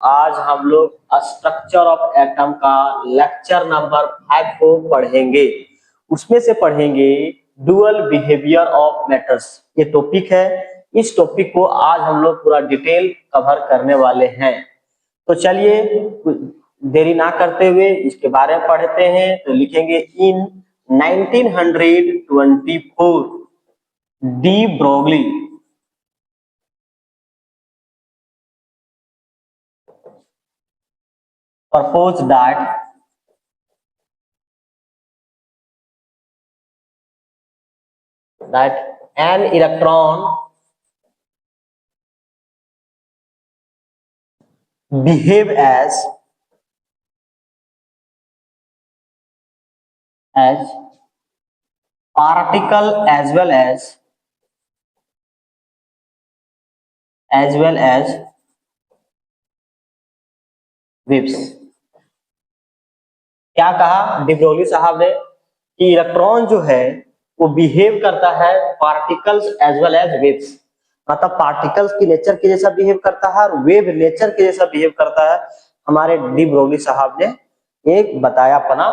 आज हम लोग स्ट्रक्चर ऑफ एटम का लेक्चर नंबर 5 को पढ़ेंगे। उसमें से पढ़ेंगे डुअल बिहेवियर ऑफ मैटर्स, ये टॉपिक है। इस टॉपिक को आज हम लोग पूरा डिटेल कवर करने वाले हैं। तो चलिए देरी ना करते हुए इसके बारे में पढ़ते हैं। तो लिखेंगे इन 1924 de Broglie proposed that an electron behave as particle as well as waves। क्या कहा डी ब्रोगली साहब ने कि इलेक्ट्रॉन जो है वो बिहेव करता है particles as well as waves, मतलब पार्टिकल्स की नेचर के जैसा बिहेव करता है और वेव नेचर के जैसा बिहेव करता है। हमारे डी ब्रोगली साहब ने एक बताया अपना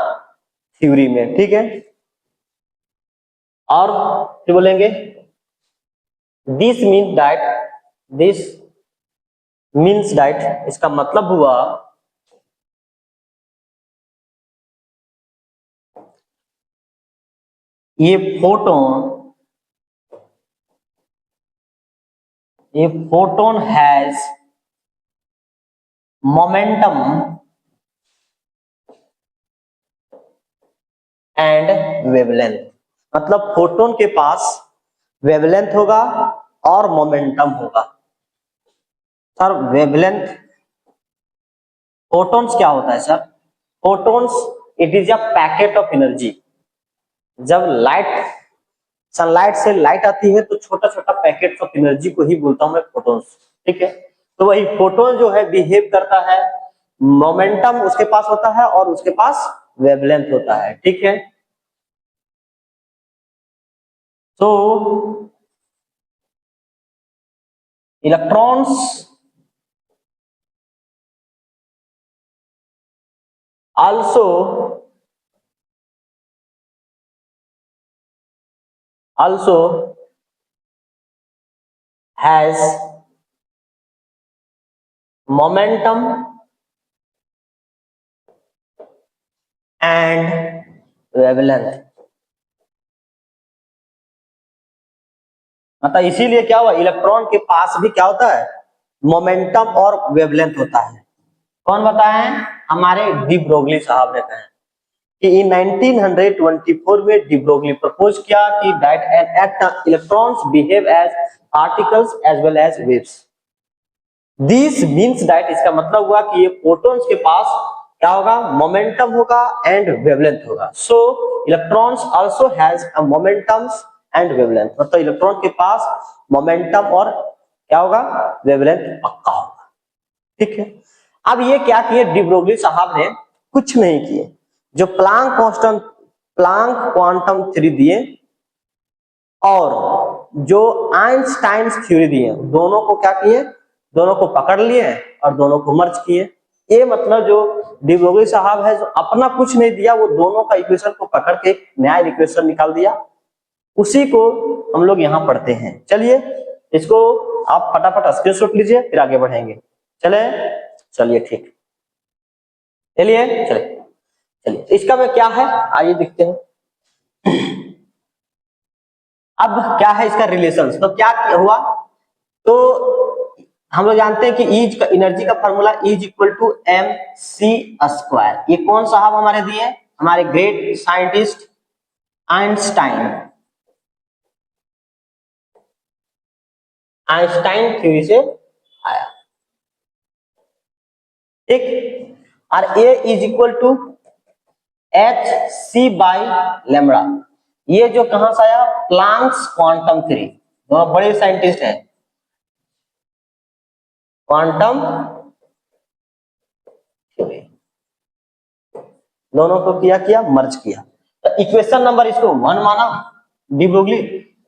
थ्योरी में, ठीक है। और फिर बोलेंगे दिस मीन्स दैट इसका मतलब हुआ ये photon has momentum and wavelength, मतलब फोटोन के पास वेवलेंथ होगा और मोमेंटम होगा। सर वेवलेंथ, फोटोन्स क्या होता है sir? Photons it is a packet of energy. जब सनलाइट से लाइट आती है तो छोटा छोटा पैकेट ऑफ एनर्जी को ही बोलता हूं मैं फोटोन्स, ठीक है। तो वही फोटोन जो है बिहेव करता है, मोमेंटम उसके पास होता है और उसके पास वेवलेंथ होता है, ठीक है। तो electrons also has momentum and wavelength। मतलब इसीलिए क्या हुआ, इलेक्ट्रॉन के पास भी क्या होता है, मोमेंटम और वेवलेंथ होता है। कौन बताए हैं? हमारे डी ब्रोगली साहब ने कहा कि इन 1924 में डी ब्रोगली प्रपोज किया कि that an at electrons behave as particles as well as waves. This means that इसका मतलब हुआ कि ये फोटॉन्स के पास क्या होगा, मोमेंटम होगा एंड वेवलेंथ होगा। सो electrons also has a momentums and wavelength, मतलब इलेक्ट्रॉन के पास मोमेंटम और क्या होगा, वेवलेंथ पक्का होगा, ठीक है। अब ये क्या किए डी ब्रोगली साहब ने? कुछ नहीं किए। जो प्लांक क्वांटम थ्योरी दिए और जो आइंस्टाइन थ्योरी दिए, दोनों को क्या किए, दोनों को पकड़ लिए और दोनों को मर्ज किए। ये मतलब जो डी ब्रोगली साहब है, जो अपना कुछ नहीं दिया, वो दोनों का इक्वेशन को पकड़ के एक नया इक्वेशन निकाल दिया। उसी को हम लोग यहाँ पढ़ते हैं। चलिए इसको आप फटाफट स्क्रीनशॉट लीजिए, फिर आगे बढ़ेंगे। चलिए ठीक, चलिए इसका में क्या है आइए देखते हैं। अब क्या है इसका रिलेशन, तो क्या हुआ, तो हम लोग जानते हैं कि ईज का एनर्जी का formula is equal to M C square. ये कौन साहब हमारे दिए? हमारे ग्रेट साइंटिस्ट आइंस्टाइन थ्योरी से आया, ठीक। और E is equal to H C by lambda. ये जो कहां से आया? Planck's quantum theory. दोनों बड़े साइंटिस्ट हैं, क्वांटम थ्योरी, दोनों को किया मर्ज किया। तो इक्वेशन नंबर इसको 1 माना डी ब्रोगली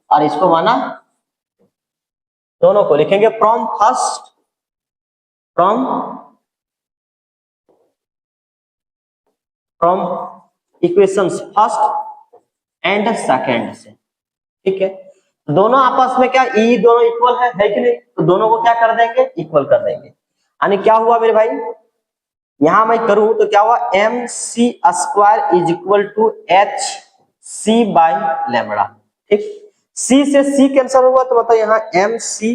और इसको माना, दोनों को लिखेंगे from from equations first and second से, ठीक है। दोनों आपस में क्या ई दोनों इक्वल है कि नहीं, तो दोनों को क्या कर देंगे, इक्वल कर देंगे। यानी क्या हुआ मेरे भाई, यहां मैं करूं तो क्या हुआ, M C square is equal to H C by lambda, ठीक। सी से सी कैंसिल हुआ तो मतलब यहाँ M C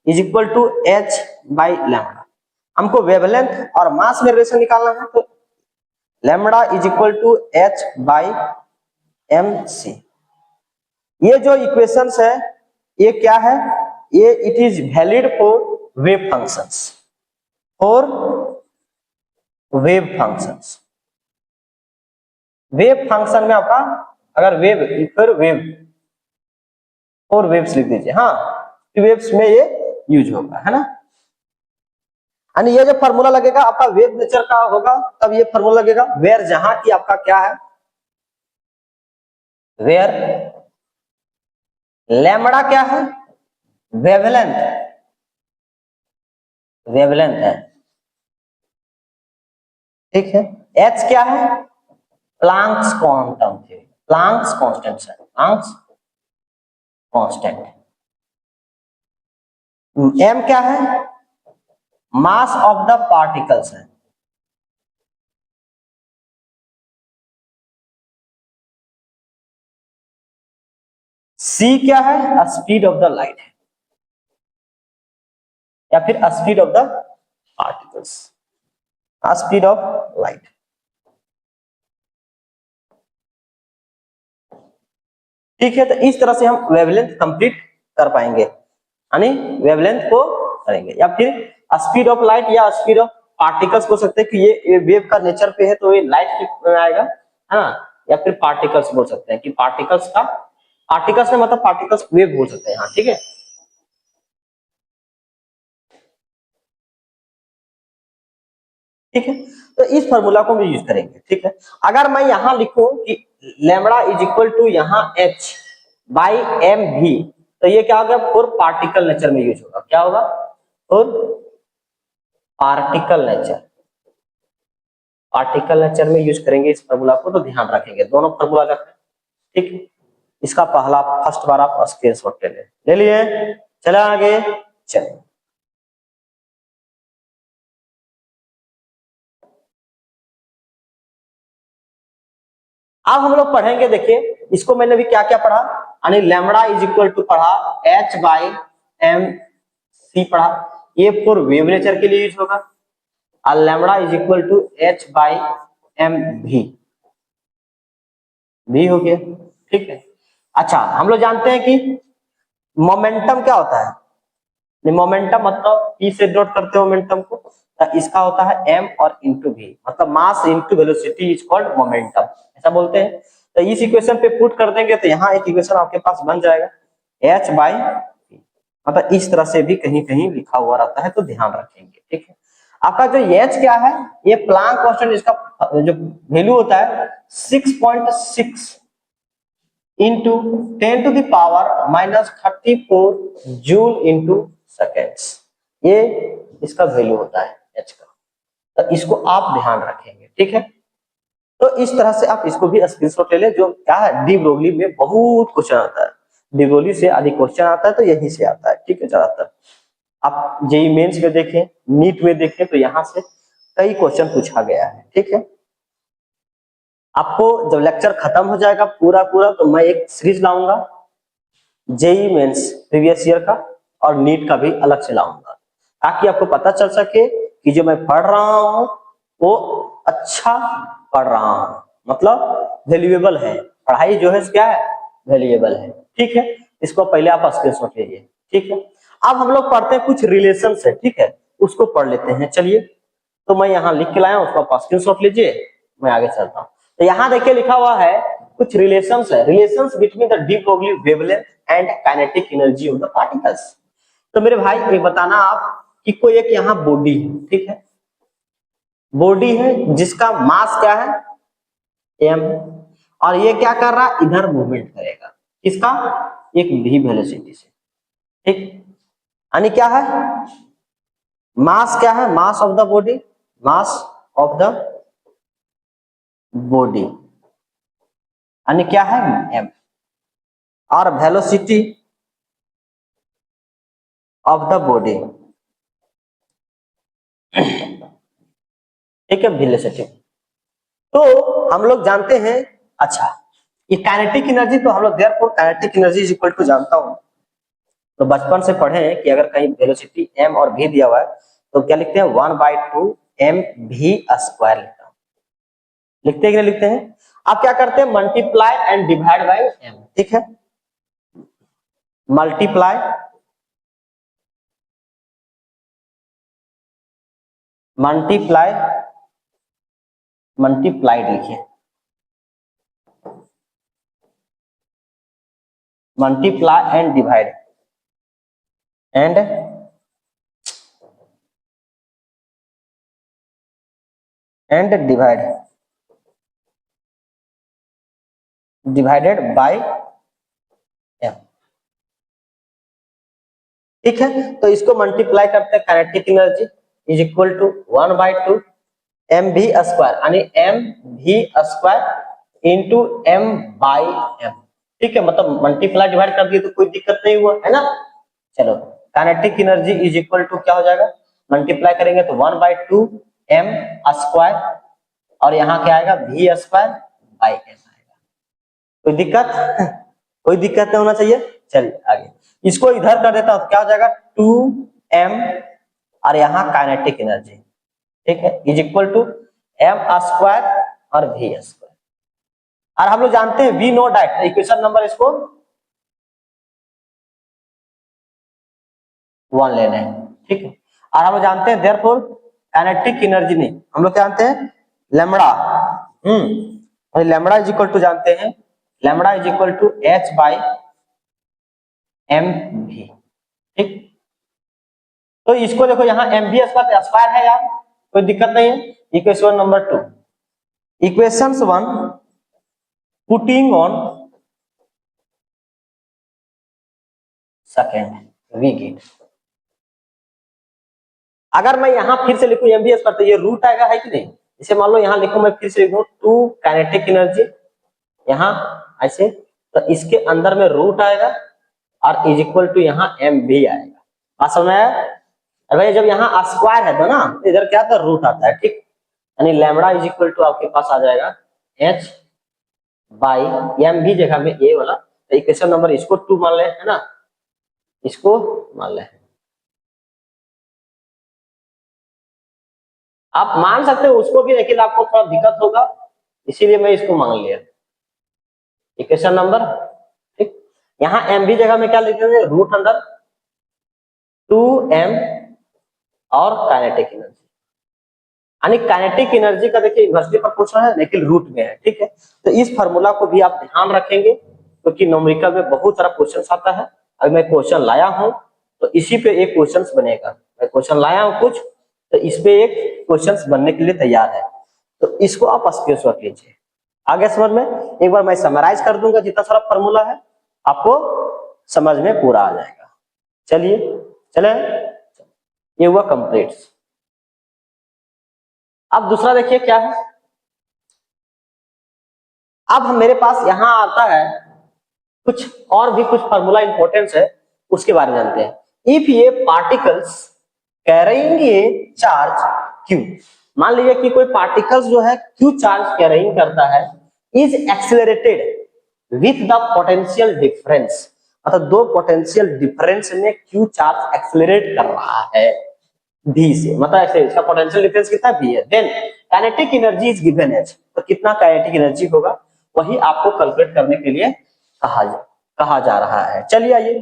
is equal to H by lambda. हमको वेवलेंथ और मास में रिलेशन निकालना है, तो lambda is equal to H by M C. ये जो इक्वेशंस है ये क्या है, ये it is valid for wave functions, for wave functions. Wave function में आपका अगर वेव, फिर वेव और वेव्स लिख दीजिए, हाँ, वेव्स में ये यूज होगा, है ना। यानी ये जो फॉर्मूला लगेगा आपका वेव नेचर का होगा, तब ये फॉर्मूला लगेगा वेयर, जहां की आपका क्या है, वेयर लैम्बडा क्या है, वेवलेंथ, वेवलेंथ है, ठीक है। एच क्या है, Planck's quantum theory, Planck's constant है, प्लांक्स कांस्टेंट। एम क्या है, मास ऑफ द पार्टिकल्स है, सी क्या है, स्पीड ऑफ द लाइट है, या फिर speed of the particles, speed of light, ठीक है। तो इस तरह से हम वेवलेंथ कंप्लीट कर पाएंगे, यानी वेवलेंथ को करेंगे, या फिर स्पीड ऑफ लाइट या स्पीड ऑफ पार्टिकल्स हो सकते हैं कि ये वेव का नेचर पे है तो ये लाइट में आएगा, है ना, या फिर पार्टिकल्स बोल सकते हैं कि पार्टिकल्स का, पार्टिकल्स में मतलब पार्टिकल्स वेव बोल सकते हैं, हाँ, ठीक है। ठीक है, तो इस फॉर्मूला को हम यूज करेंगे, ठीक है। अगर मैं यहां लिखूं कि लैम्बडा इज इक्वल टू यहां एच बाई एम भी, तो ये क्या होगा, फॉर पार्टिकल नेचर में यूज होगा, क्या होगा, for particle nature, particle nature में यूज करेंगे इस फॉर्मूला को, तो ध्यान रखेंगे दोनों फॉर्मूला रखें, ठीक है। इसका पहला फर्स्ट बार आप स्क्रीनशॉट ले लिए, चले आगे, चलिए अब हम लोग पढ़ेंगे, देखिए इसको मैंने भी क्या क्या पढ़ा, यानी लैम्बडा इज इक्वल टू पढ़ा एच बाई एम सी पढ़ा, ये फॉर वेव नेचर के लिए यूज होगा, और lambda is equal to H by M भी हो गया, ठीक है। अच्छा, हम लोग जानते हैं कि मोमेंटम क्या होता है, मोमेंटम मतलब पी से डॉट करते हो मोमेंटम को, तो इसका होता है एम और इंटू भी, मतलब mass into velocity is called momentum, ऐसा बोलते हैं। तो इस इक्वेशन पे पुट कर देंगे तो यहाँ एक इक्वेशन आपके पास बन जाएगा एच बाई, मतलब इस तरह से भी कहीं कहीं लिखा हुआ रहता है, तो ध्यान रखेंगे, ठीक है। आपका जो एच क्या है, ये प्लांक कांस्टेंट, इसका जो वैल्यू होता है 6.6 into 10 to the power minus 34 joule into seconds, ये इसका वैल्यू होता है एच का, तो इसको आप ध्यान रखेंगे, ठीक है। तो इस तरह से आप इसको भी स्क्रीनशॉट ले ले, जो क्या है डी ब्रोगली में बहुत क्वेश्चन आता है, डी ब्रोगली से अधिक क्वेश्चन आता है, तो यहीं से आता है, ठीक है। ज्यादातर आप जेई मेंस में देखें, नीट में देखें, तो यहाँ से कई क्वेश्चन पूछा गया है, ठीक है। आपको जब लेक्चर खत्म हो जाएगा पूरा पूरा, तो मैं एक सीरीज लाऊंगा जेई मेंस प्रीवियस ईयर का, और नीट का भी अलग से लाऊंगा, ताकि आपको पता चल सके कि जो मैं पढ़ रहा हूँ वो अच्छा पढ़ रहा हूँ, मतलब वैल्यूएबल है, पढ़ाई जो है क्या है, वैल्यूएबल है, ठीक है। इसको पहले आप स्क्रीनशॉट लीजिए, ठीक है। अब हम लोग पढ़ते हैं कुछ रिलेशन है, ठीक है, उसको पढ़ लेते हैं, चलिए। तो मैं यहाँ लिख के लाया हूँ, उसको आप स्क्रीनशॉट लीजिए, मैं आगे चलता हूँ। तो यहाँ देखिए लिखा हुआ है कुछ रिलेशंस है, relations between the D Broglie wavelength and kinetic energy of the particles. तो मेरे भाई एक बताना आप कि कोई एक यहाँ बॉडी है, ठीक है, बॉडी है जिसका मास क्या है एम, और ये क्या कर रहा है, इधर मूवमेंट करेगा, किसका, एक भी वेलोसिटी से, ठीक। यानी क्या है, मास क्या है, mass of the body, mass of the body यानी क्या है m, और वेलोसिटी ऑफ द बॉडी, ठीक है, वेलोसिटी। तो हम लोग जानते हैं, अच्छा ये काइनेटिक एनर्जी, तो हम लोग therefore kinetic energy is equal to, जानता हूं तो बचपन से पढ़े हैं कि अगर कहीं वेलोसिटी m और v दिया हुआ है तो क्या लिखते हैं 1/2 mv² लिखता हूं, लिखते हैं कि नहीं लिखते हैं। अब क्या करते हैं multiply and divide by m, ठीक है, मल्टीप्लाई मल्टीप्लाई मल्टीप्लाइड लिखिए, multiply and divide and divided by m, ठीक है। तो इसको मल्टीप्लाई करते हैं, kinetic energy is equal to 1/2 mv² यानी mv² इंटू m/m, ठीक है, मतलब मल्टीप्लाई डिवाइड कर दिए तो कोई दिक्कत नहीं हुआ है ना। चलो kinetic energy is equal to क्या हो जाएगा, मल्टीप्लाई करेंगे तो 1/2 m² और यहाँ क्या आएगा v² m आएगा। कोई दिक्कत कोई दिक्कत नहीं होना चाहिए। चलिए आगे इसको इधर कर देता हूं तो क्या हो जाएगा 2m और यहाँ काइनेटिक एनर्जी, ठीक है, इज इक्वल टू m² और v²। और हम लोग जानते हैं v not diet, equation number इसको 1 लेना है, ठीक है। और हम लोग जानते हैं देयरफॉर काइनेटिक एनर्जी नहीं, हम लोग क्या जानते हैं लैम्बडा, और लैम्बडा इज इक्वल टू जानते हैं, lambda is equal to h/mv, ठीक। तो इसको देखो यहाँ mv स्क्वायर है यार, कोई दिक्कत नहीं है। Equation number 2, equation 1 putting on second we get. अगर मैं यहां फिर से लिखूं mv स्क्वायर तो ये रूट आएगा है कि नहीं, इसे मान लो यहाँ लिखूं, मैं फिर से लिखूं 2 काइनेटिक एनर्जी यहाँ ऐसे, तो इसके अंदर में रूट आएगा और इज इक्वल टू यहाँ mv आएगा। बात समझ में आया? भाई जब यहाँ स्क्वायर है तो ना तो इधर क्या आता है रूट आता है, ठीक, यानी लैम्बडा इज इक्वल टू आपके पास आ जाएगा h/mv जगह में a वाला, तो इक्वेशन नंबर इसको 2 मान ले, है ना, इसको मान ले। आप मान सकते हो उसको भी, लेकिन आपको थोड़ा दिक्कत होगा इसीलिए मैं इसको मान लिया इक्वेशन नंबर, ठीक। यहाँ mv जगह में क्या लिखते हैं रूट अंडर 2m और काइनेटिक एनर्जी, यानी काइनेटिक एनर्जी का देखिए इन्वर्सली प्रोपोर्शनल है लेकिन रूट में है, ठीक है। तो इस फार्मूला को भी आप ध्यान रखेंगे क्योंकि न्यूमेरिकल में बहुत सारा क्वेश्चन आता है। अगर मैं क्वेश्चन लाया हूं तो इसी पे एक क्वेश्चन बनेगा, मैं क्वेश्चन लाया हूं कुछ तो इस पे एक क्वेश्चन बनने के लिए तैयार है, तो इसको आप स्क्रीनशॉट लीजिए। आगे समझ में, एक बार मैं समराइज कर दूंगा जितना सारा फार्मूला है, आपको समझ में पूरा आ जाएगा। चलिए चले, ये हुआ कंप्लीट। अब दूसरा देखिए क्या है, अब हम मेरे पास यहां आता है कुछ और भी कुछ फार्मूला इंपॉर्टेंस है, उसके बारे में जानते हैं। इफ ये particles carrying a charge q, मान लीजिए कि कोई पार्टिकल्स जो है q चार्ज कैरिंग करता है, is accelerated with the potential difference, मतलब दो पोटेंशियल डिफरेंस में q चार्ज एक्सेलरेट कर रहा है v से, मतलब ऐसे इसका पोटेंशियल डिफरेंस कितना v है, then kinetic energy is given as, तो कितना काइनेटिक एनर्जी होगा वही आपको कैलकुलेट करने के लिए कहा जा रहा है। चलिए आइए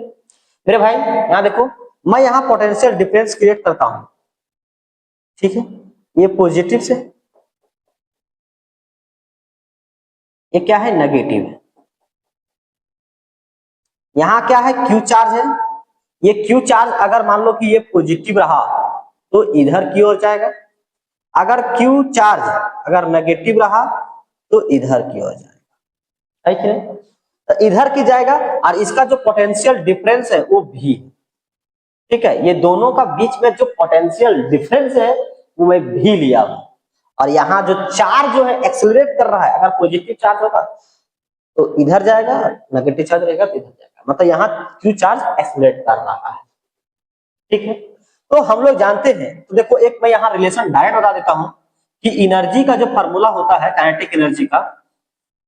मेरे भाई यहाँ देखो, मैं यहाँ पोटेंशियल डिफरेंस क्रिएट करता हूं, ठीक है, ये पॉजिटिव से, ये क्या है नेगेटिव है। यहाँ क्या है क्यू चार्ज है, ये क्यू चार्ज अगर मान लो कि ये पॉजिटिव रहा तो इधर की ओर जाएगा, अगर क्यू चार्ज अगर नेगेटिव रहा तो इधर की ओर जाएगा, है कि नहीं, तो इधर की जाएगा और इसका जो पोटेंशियल डिफरेंस है वो भी, ठीक है, ये दोनों का बीच में जो पोटेंशियल डिफरेंस है वो मैं भी लिया हूं, और यहाँ जो चार्ज जो है एक्सेलरेट कर रहा है, अगर पॉजिटिव चार्ज होगा तो इधर जाएगा, नेगेटिव चार्ज रहेगा तो इधर जाएगा, मतलब यहाँ क्यू चार्ज एक्सेलरेट कर रहा है। ठीक है, तो हम लोग जानते हैं, तो देखो एक मैं यहाँ रिलेशन डायरेक्ट बता देता हूं कि एनर्जी का जो फार्मूला होता है काइनेटिक एनर्जी का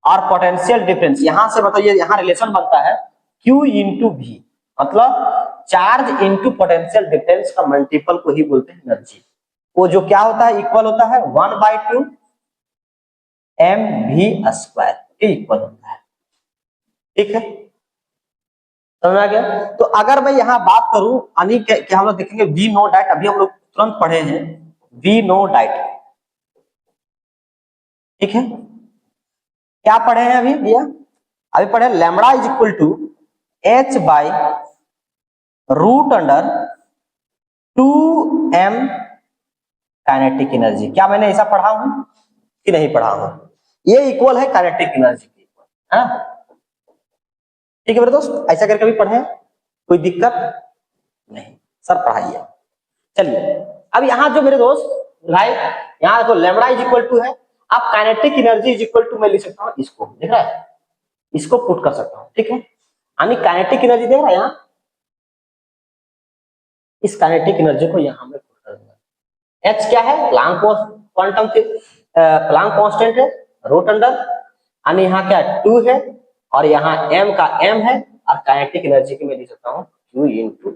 और पोटेंशियल डिफरेंस, यहां से बताइए यहाँ रिलेशन बनता है Q इंटू V, मतलब चार्ज इंटू पोटेंशियल डिफरेंस का मल्टीपल को ही बोलते हैं एनर्जी। वो जो क्या होता है, इक्वल होता है 1/2 mv² के इक्वल होता है। ठीक है, समझ आ गया। तो अगर मैं यहाँ बात करूं यानी क्या हम लोग देखेंगे वी नो डाइट, अभी हम लोग तुरंत पढ़े हैं वी नो डाइट। ठीक है, क्या पढ़े हैं अभी भैया, अभी पढ़े lambda is equal to h by root under 2m kinetic energy. क्या मैंने ऐसा पढ़ा हूं कि नहीं पढ़ा हूं? ये इक्वल है काइनेटिक एनर्जी के, है ना। ठीक है मेरे दोस्त, ऐसा करके भी पढ़े, कोई दिक्कत नहीं, सर पढ़ाइए। चलिए अब यहाँ जो मेरे दोस्त राइट, यहाँ देखो लैम्बडा इज इक्वल टू है, आप kinetic energy is equal to मैं लिख सकता हूँ इसको, देख रहा है, इसको पुट कर सकता हूँ। ठीक है, यानी काइनेटिक एनर्जी देख रहा है यहाँ, इस काइनेटिक एनर्जी को यहाँ में पुट कर दूंगा। एच क्या है, प्लांक क्वांटम प्लांक कांस्टेंट है, रूट अंडर, यानी यहाँ क्या 2 है और यहाँ m का m है, और काइनेटिक एनर्जी की मैं लिख सकता हूँ Q इंटू।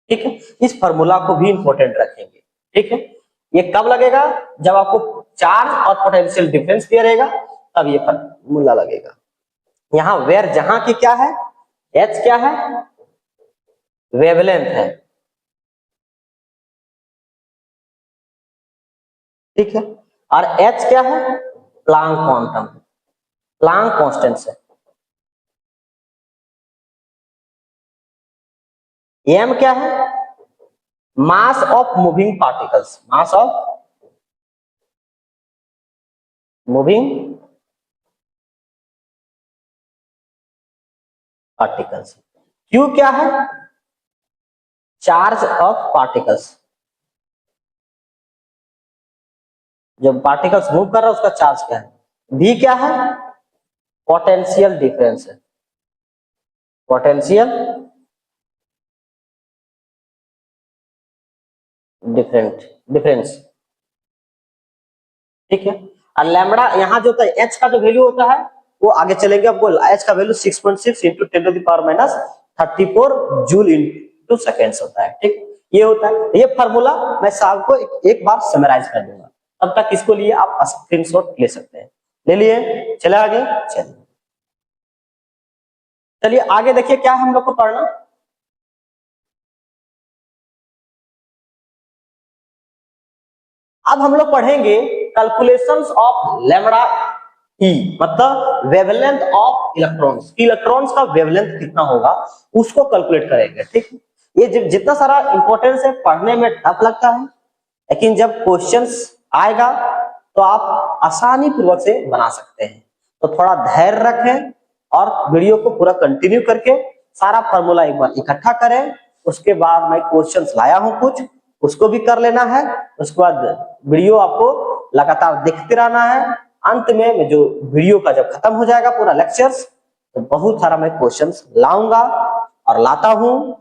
ठीक है, इस फॉर्मूला को भी इंपॉर्टेंट रखेंगे। ठीक है, ये कब लगेगा, जब आपको चार्ज और पोटेंशियल डिफरेंस दिया रहेगा तब ये फॉर्मूला लगेगा। यहाँ वेयर जहां की क्या है, h क्या है, वेवलेंथ है। ठीक है, और h क्या है, प्लांक क्वांटम, प्लांक कांस्टेंट है। m क्या है, mass of moving particles, mass of moving particles. q क्या है, चार्ज ऑफ पार्टिकल्स, जब पार्टिकल्स मूव कर रहा है उसका चार्ज क्या है। v क्या है, पोटेंशियल डिफरेंस है, पोटेंशियल डिफरेंस। ठीक है, और लैम्बडा यहाँ जो होता है h का जो वैल्यू होता है वो आगे चलेंगे, आपको h का value 6.6 into 10⁻³ joule into seconds होता है। ठीक, ये होता है, ये फार्मूला मैं साहब को एक बार समराइज कर दूंगा, तब तक इसको लिए आप स्क्रीनशॉट ले सकते हैं। ले लिए, चले आगे, चलिए आगे देखिए क्या हम लोग को पढ़ना। अब हम लोग पढ़ेंगे कैलकुलेशंस ऑफ लैम्बडा ई, मतलब वेवलेंथ ऑफ इलेक्ट्रॉन्स, इलेक्ट्रॉन्स का वेवलेंथ कितना होगा उसको कैलकुलेट करेंगे। ठीक, ये जितना सारा इंपॉर्टेंस है पढ़ने में टफ लगता है, लेकिन जब क्वेश्चंस आएगा तो आप आसानी पूर्वक से बना सकते हैं। तो थोड़ा धैर्य रखें और वीडियो को पूरा कंटिन्यू करके सारा फार्मूला एक बार इकट्ठा करें। उसके बाद मैं क्वेश्चंस लाया हूं कुछ, उसको भी कर लेना है। उसके बाद वीडियो आपको लगातार देखते रहना है। अंत में जो वीडियो का जब खत्म हो जाएगा पूरा लेक्चर्स, तो बहुत सारा मैं क्वेश्चंस लाऊंगा और लाता हूं,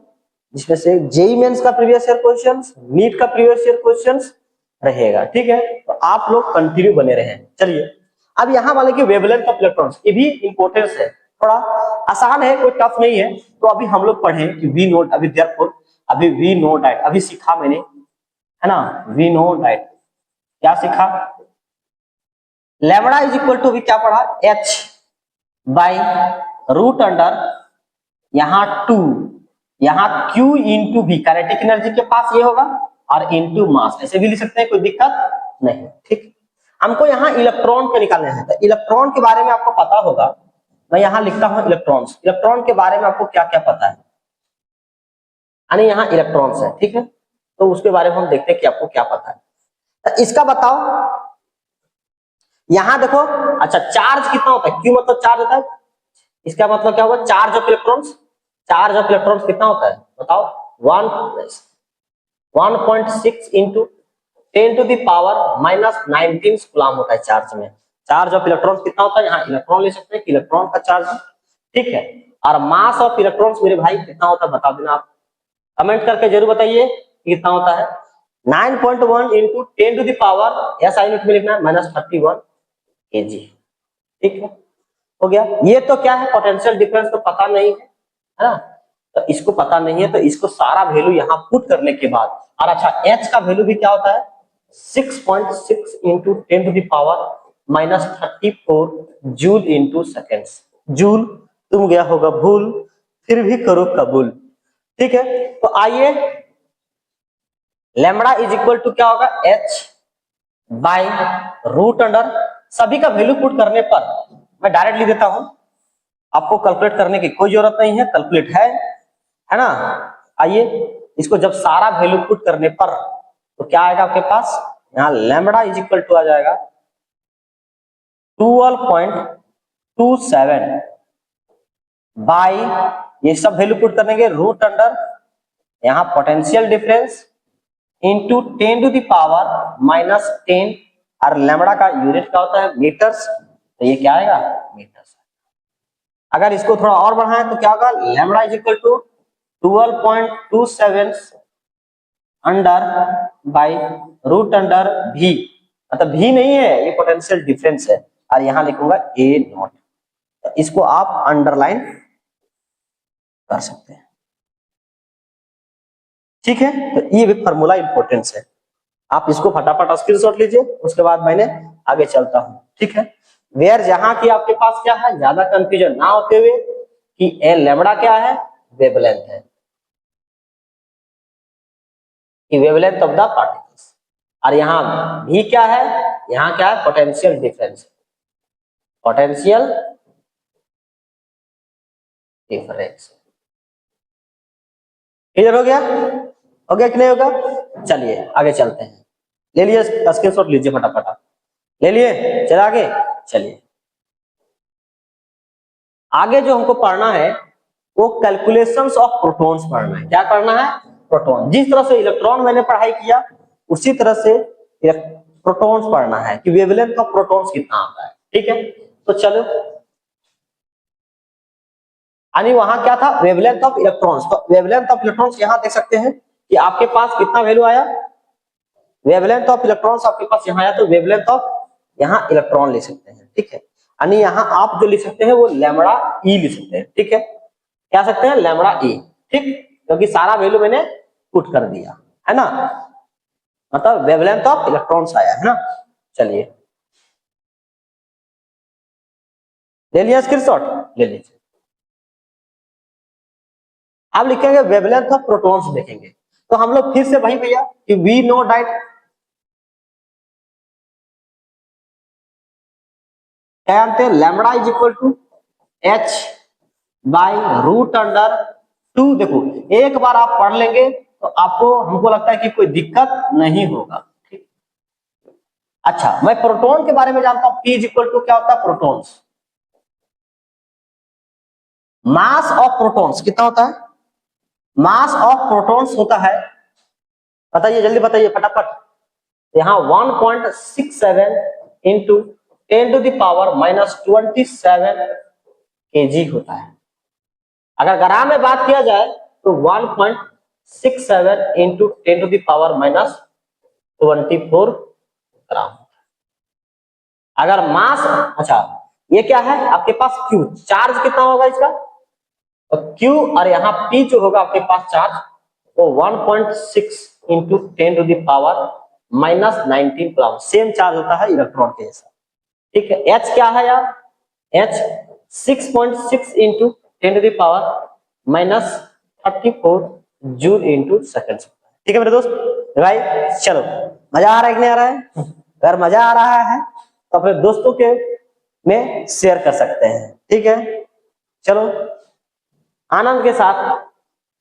जिसमें से जेईई मेंस का प्रीवियस ईयर क्वेश्चंस, नीट का प्रीवियस ईयर क्वेश्चंस रहेगा। ठीक है, तो आप लोग कंटिन्यू बने रहें। चलिए अब यहाँ वाले की वेवलेंथ ऑफ इलेक्ट्रॉन्स, ये भी इंपॉर्टेंस है, थोड़ा आसान है, कोई टफ नहीं है। तो अभी हम लोग पढ़ें कि वी नोट, अभी देयरफॉर अभी वी नो डाइट अभी सीखा मैंने, है ना। वी नो डाइट क्या सीखा, लैम्बडा इज इक्वल टू भी क्या पढ़ा, h बाई रूट अंडर यहाँ 2, यहाँ q into v, kinetic energy के पास ये होगा, और इंटू मास, ऐसे भी लिख सकते हैं, कोई दिक्कत नहीं। ठीक, हमको यहाँ इलेक्ट्रॉन को निकालना है, तो इलेक्ट्रॉन के बारे में आपको पता होगा, मैं यहाँ लिखता हूँ इलेक्ट्रॉन्स। इलेक्ट्रॉन के बारे में आपको क्या क्या पता है, यानी यहाँ इलेक्ट्रॉन्स है। ठीक है, तो उसके बारे में हम देखते हैं कि आपको क्या पता है। तो इसका बताओ, यहां देखो, अच्छा चार्ज कितना होता है, क्यू मतलब चार्ज होता है, इसका मतलब क्या होगा, charge of electrons. Charge of electrons कितना होता है बताओ, 1.6 इंटू 10⁻⁻19 कूलम होता है चार्ज में। चार्ज ऑफ इलेक्ट्रॉन कितना होता है, यहाँ इलेक्ट्रॉन ले सकते हैं कि इलेक्ट्रॉन का चार्ज, ठीक है। और मास ऑफ इलेक्ट्रॉन्स मेरे भाई कितना होता है बता देना आप, कमेंट करके जरूर बताइए कितना होता है। 9.1 इंटू 10⁻, ऐसा यूनिट में लिखना है, -31 kg, ठीक है, हो गया। ये तो क्या है, पोटेंशियल डिफरेंस तो पता नहीं है ना, तो इसको पता नहीं है, तो इसको सारा वैल्यू यहाँ पुट करने के बाद, और अच्छा H का वैल्यू भी क्या होता है 6.6 into 10⁻34 joule into seconds. Joule तुम गया होगा भूल, फिर भी करो कबूल, ठीक है। तो आइए लैम्बडा इज इक्वल टू क्या होगा, H बाई रूट अंडर, सभी का वैल्यू पुट करने पर मैं डायरेक्ट लिख देता हूं, आपको कैलकुलेट करने की कोई जरूरत नहीं है, कैलकुलेट है ना। आइए इसको जब सारा वैल्यू पुट करने पर तो क्या आएगा आपके पास, यहाँ लैम्बडा इज इक्वल टू आ जाएगा 12.27 बाई, ये सब वैल्यू पुट करने के रूट अंडर, यहाँ पोटेंशियल डिफरेंस इंटू 10⁻⁻10, और लैम्बडा का यूनिट क्या होता है मीटर्स, तो ये क्या आएगा मीटर्स। अगर इसको थोड़ा और बढ़ाएं तो क्या होगा, lambda is equal to 12.27 under by root under भी, मतलब भी नहीं है, ये पोटेंशियल डिफरेंस है, और यहां लिखूंगा ए नॉट, तो इसको आप अंडरलाइन कर सकते हैं, ठीक है। तो ये भी फॉर्मूला इंपॉर्टेंस है, आप इसको फटाफट स्क्रीनशॉट लीजिए, उसके बाद मैंने आगे चलता हूं, ठीक है। वेयर जहां की आपके पास क्या है, ज्यादा कंफ्यूजन ना होते हुए कि ए लैम्बडा क्या है, वेवलेंथ है, कि वेवलेंथ ऑफ द पार्टिकल्स, और यहाँ भी क्या है, यहाँ क्या है potential difference, potential difference, clear हो गया, हो गया कि नहीं होगा। चलिए आगे चलते हैं, ले लिए स्क्रीनशॉट लीजिए फटाफट, ले लिए, चल आगे चलिए। आगे जो हमको पढ़ना है वो कैलकुलेशंस ऑफ प्रोटॉन्स पढ़ना है, क्या करना है, प्रोटॉन। जिस तरह से इलेक्ट्रॉन मैंने पढ़ाई किया उसी तरह से प्रोटॉन्स पढ़ना है कि वेवलेंथ ऑफ प्रोटॉन्स कितना आता है, ठीक है। तो चलो, यानी वहां क्या था, वेवलेंथ ऑफ इलेक्ट्रॉन्स, तो वेवलेंथ ऑफ इलेक्ट्रॉन्स यहां देख सकते हैं कि आपके पास कितना वैल्यू आया, वेवलेंथ ऑफ इलेक्ट्रॉन्स आपके पास यहाँ आया, तो वेवलेंथ ऑफ यहाँ इलेक्ट्रॉन ले सकते हैं, ठीक है। यानी यहाँ आप जो लिख सकते हैं वो लैम्बडा ई लिख सकते हैं, ठीक है, क्या सकते हैं लैम्बडा ई, ठीक, क्योंकि सारा वैल्यू मैंने पुट कर दिया है ना, मतलब वेवलेंथ ऑफ इलेक्ट्रॉन्स आया है ना। चलिए ले लिया स्क्रीनशॉट, ले लीजिए। अब लिखेंगे वेवलेंथ ऑफ प्रोटॉन्स देखेंगे, तो हम लोग फिर से वही भैया कि वी नो डाइट, क्या जानते हैं, lambda is equal to H by root under 2। देखो एक बार आप पढ़ लेंगे तो आपको, हमको लगता है कि कोई दिक्कत नहीं होगा, ठीक। अच्छा मैं प्रोटॉन के बारे में जानता हूं, P इज इक्वल टू क्या होता है, प्रोटॉन्स, मास ऑफ प्रोटॉन्स कितना होता है, मास ऑफ प्रोटॉन्स होता है, बताइए जल्दी बताइए फटाफट, यहाँ 1.67 इंटू 10⁻⁻27 kg होता है। अगर ग्राम में बात किया जाए तो 1.67 इंटू 10⁻⁻24 ग्राम। अगर मास, अच्छा ये क्या है आपके पास Q, चार्ज कितना होगा इसका, तो Q और यहाँ P जो होगा आपके पास चार्ज वो 1.6 इंटू 10⁻⁻19 कूलम, सेम चार्ज होता है इलेक्ट्रॉन के जैसा, ठीक है। H क्या है यार, H 6.6 into 10⁻⁻34 joule into second, ठीक है मेरे दोस्त भाई। चलो मजा आ रहा है कि नहीं आ रहा है, अगर मजा आ रहा है तो अपने दोस्तों के में शेयर कर सकते हैं, ठीक है। चलो आनंद के साथ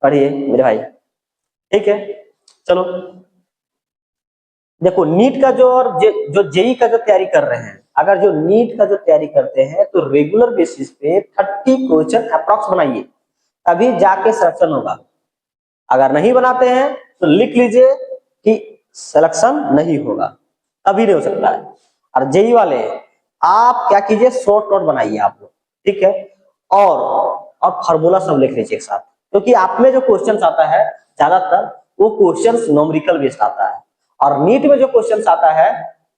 पढ़िए मेरे भाई, ठीक है। चलो देखो नीट का जो, और जो जेई का जो तैयारी कर रहे हैं, अगर जो नीट का जो तैयारी करते हैं तो रेगुलर बेसिस पे 30 क्वेश्चन अप्रॉक्स बनाइए, तभी जाके सिलेक्शन होगा। अगर नहीं बनाते हैं तो लिख लीजिए कि सिलेक्शन नहीं होगा, कभी नहीं हो सकता है। और जेई वाले आप क्या कीजिए, शॉर्ट नोट बनाइए आप लोग, ठीक है, और फार्मूला सब लिख लीजिए एक साथ, क्योंकि आप में जो क्वेश्चन आता है ज्यादातर वो क्वेश्चन न्यूमेरिकल बेस्ड आता है, और नीट में जो क्वेश्चन आता है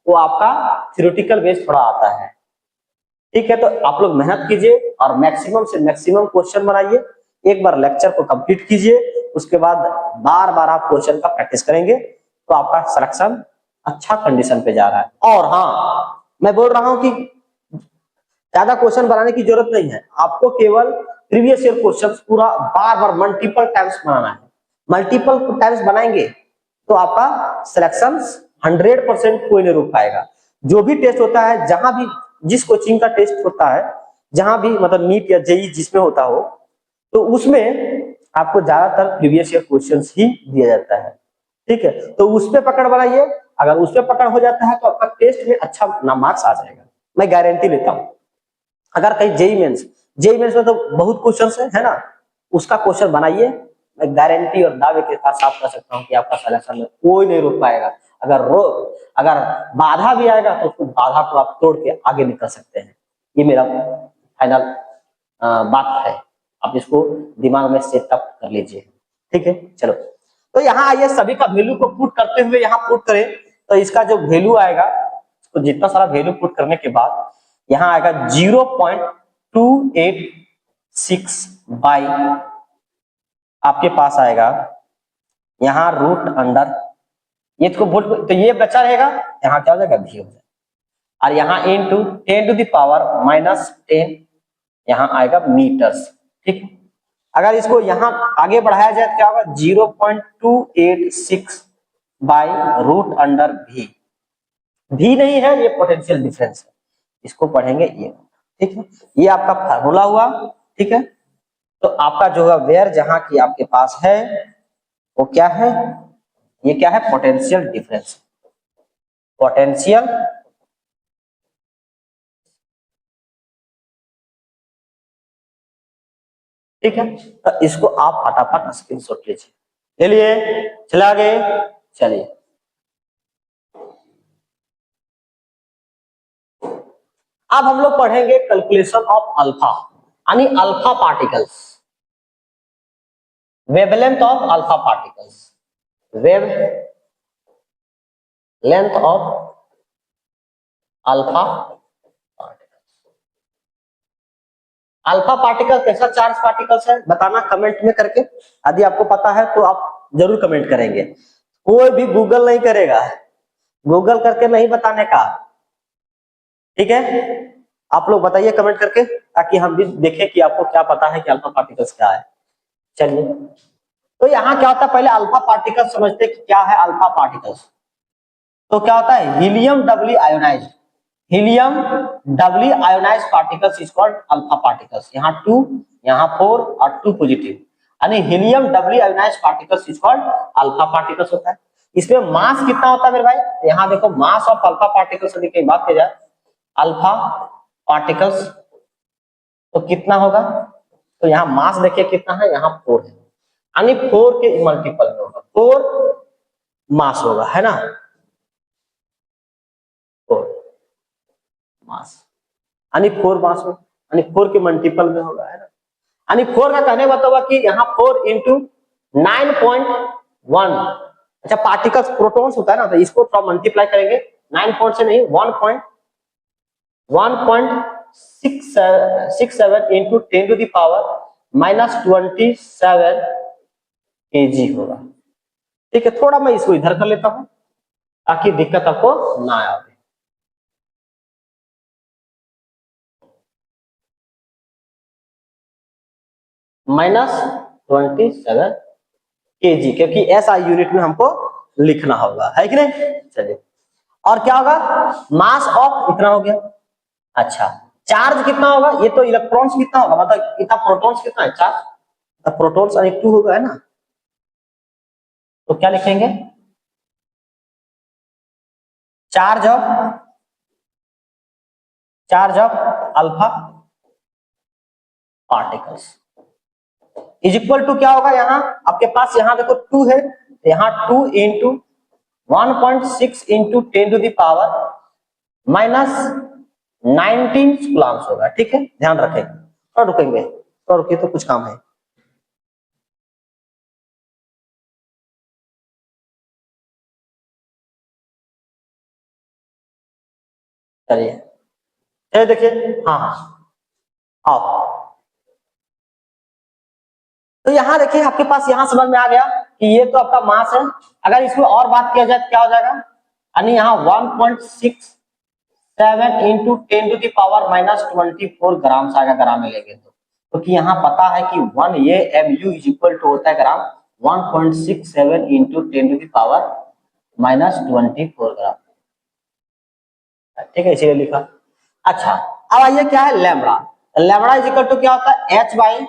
वो आपका थ्योरेटिकल बेस्ड थोड़ा आता है, ठीक है। तो आप लोग मेहनत कीजिए और मैक्सिमम से मैक्सिमम क्वेश्चन बनाइए, एक बार लेक्चर को कंप्लीट कीजिए, उसके बाद बार बार आप क्वेश्चन का प्रैक्टिस करेंगे तो आपका सिलेक्शन अच्छा कंडीशन पे जा रहा है। और हाँ, मैं बोल रहा हूं कि ज्यादा क्वेश्चन बनाने की जरूरत नहीं है, आपको केवल प्रीवियस ईयर क्वेश्चन पूरा बार बार मल्टीपल टाइम्स बनाना है। मल्टीपल टाइम्स बनाएंगे तो आपका सिलेक्शन 100% कोई नहीं रोक पाएगा। जो भी टेस्ट होता है, जहां भी जिस कोचिंग का टेस्ट होता है, जहां भी मतलब नीट या जेई जिसमें होता हो, तो उसमें आपको ज्यादातर प्रीवियस ईयर क्वेश्चंस ही दिया जाता है, ठीक है। तो उस पे पकड़ बनाइए, अगर उस पे पकड़ हो जाता है तो आपका टेस्ट में अच्छा मार्क्स आ जाएगा, मैं गारंटी लेता हूं। अगर कहीं जेई मेंस में तो बहुत क्वेश्चन है ना, उसका क्वेश्चन बनाइए, मैं गारंटी और दावे के साथ साफ कर सकता हूं कि आपका सिलेक्शन में कोई नहीं रोक पाएगा। अगर बाधा भी आएगा तो उसको बाधा को आप तोड़ के आगे निकल सकते हैं, ये मेरा फाइनल बात है, आप इसको दिमाग में सेटअप कर लीजिए, ठीक है। चलो, तो यहाँ आइए, सभी का वैल्यू को पुट करते हुए यहाँ पुट करें, तो इसका जो वैल्यू आएगा, तो जितना सारा वैल्यू पुट करने के बाद यहाँ आएगा 0.286 बाई आपके पास आएगा यहाँ रूट अंडर, ये तो ये बचा रहेगा, यहाँ क्या हो जाएगा, भी हो जाएगा, और यहाँ इनटू 10 टू द पावर -10 यहाँ आएगा मीटर्स, ठीक है। अगर इसको यहाँ आगे बढ़ाया जाए तो क्या होगा, 0.286 बाई रूट अंडर भी नहीं है, ये पोटेंशियल डिफरेंस है, इसको पढ़ेंगे ये, ठीक है। ये आपका फार्मूला हुआ, ठीक है। तो आपका जो है वेयर जहां की आपके पास है वो क्या है, ये क्या है, पोटेंशियल डिफरेंस, पोटेंशियल ठीक है। तो इसको आप फटाफट स्क्रीनशॉट लीजिए, ले लिए, चला गए, चलिए अब हम लोग पढ़ेंगे कैलकुलेशन ऑफ अल्फा, यानी alpha particles, wavelength of alpha particles, wave length of alpha particles. Alpha particle कैसा चार्ज पार्टिकल्स है, बताना कमेंट में करके, यदि आपको पता है तो आप जरूर कमेंट करेंगे, कोई भी गूगल नहीं करेगा, गूगल करके नहीं बताने का, ठीक है। आप लोग बताइए कमेंट करके, ताकि हम भी देखें कि आपको क्या पता है कि अल्फा पार्टिकल्स क्या है। चलिए, तो यहाँ क्या होता है, पहले अल्फा पार्टिकल्स समझते कि क्या है अल्फा पार्टिकल्स। तो क्या होता है, helium doubly ionized, helium doubly ionized particles is called alpha particles. यहाँ 2, यहाँ 4 और 2 पॉजिटिव, यानी helium doubly ionized particles is called alpha particles होता है। इसमें मास कितना होता है मेरे भाई, यहाँ देखो मास ऑफ अल्फा पार्टिकल्स की बात की जाए, अल्फा पार्टिकल्स तो कितना होगा, तो यहाँ मास देखिए कितना है, यहाँ 4 है, यानी 4 के मल्टीपल में होगा, 4 मास होगा, है ना, 4 मास, यानी 4 मास में, यानी 4 के मल्टीपल में होगा, है ना। यानी 4 का कहने का मतलब कि यहाँ 4 इंटू 9.1, अच्छा पार्टिकल्स प्रोटॉन्स होता है ना, तो इसको थोड़ा मल्टीप्लाई करेंगे, 9 पॉइंट से नहीं, 1.67 into 10 to the power -27 kg होगा, ठीक है। थोड़ा मैं इसको इधर कर लेता हूं ताकि दिक्कत आपको ना आए, -27 kg, क्योंकि ऐसा यूनिट में हमको लिखना होगा, है कि नहीं। चलिए, और क्या होगा, मास ऑफ इतना हो गया, अच्छा चार्ज कितना होगा, ये तो इलेक्ट्रॉन्स कितना होगा, मतलब इतना प्रोटॉन्स कितना है, चार्ज, तो प्रोटॉन्स और 2 होगा, है ना, तो क्या लिखेंगे, charge of alpha particles is equal to क्या होगा, यहाँ आपके पास यहाँ देखो 2 है, तो यहाँ 2 इंटू 1.6 इंटू 10⁻⁻19 कूलम्स होगा। ठीक है, ध्यान रखें। और रुकेंगे, और रुकिए तो कुछ काम है। चलिए, चलिए देखिए, हाँ हाँ, आओ। तो यहाँ देखिए आपके पास यहाँ समझ में आ गया कि ये तो आपका मास है। अगर इसमें और बात किया जाए तो क्या हो जाएगा, यानी यहाँ 1.67 इंटू 10⁻⁻24 ग्राम आएगा, ग्राम में लेंगे तो, क्योंकि यहाँ पता है कि 1 ये mu इज इक्वल टू होता है ग्राम, 1.67 इंटू 10⁻⁻24 ग्राम। ठीक है, इसीलिए लिखा। अच्छा, अब आइए क्या है lambda. Lambda is equal to क्या होता है, h बाई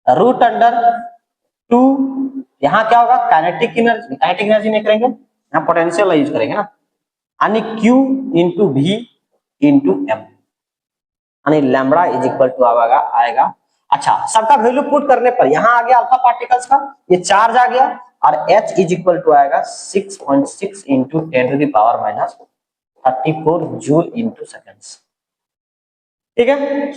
रूट अंडर 2, यहाँ क्या होगा काइनेटिक एनर्जी, काइनेटिक एनर्जी नहीं करेंगे, यहाँ पोटेंशियल यूज करेंगे ना, यानी Q into V into M, यानी लैम्बडा इज इक्वल टू आएगा। अच्छा, सबका वैल्यू पुट करने पर यहाँ आ गया अल्फा पार्टिकल्स का, ये चार्ज आ गया, और H इज इक्वल टू आएगा 6.6 इंटू 10⁻34 जूल इंटू सेकेंड्स। ठीक है,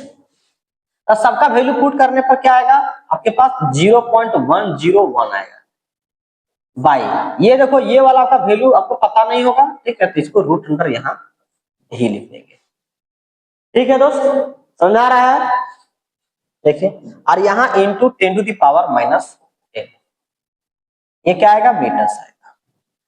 तो सबका वैल्यू पुट करने पर क्या आएगा आपके पास 0.101 आएगा बाई, ये देखो ये वाला का वैल्यू आपको पता नहीं होगा, ठीक है, तो इसको रूट अंडर यहाँ ही लिख देंगे। ठीक है दोस्त, समझ आ रहा है। देखिए, और यहाँ इंटू 10⁻⁻10, ये क्या आएगा मीटर्स आएगा,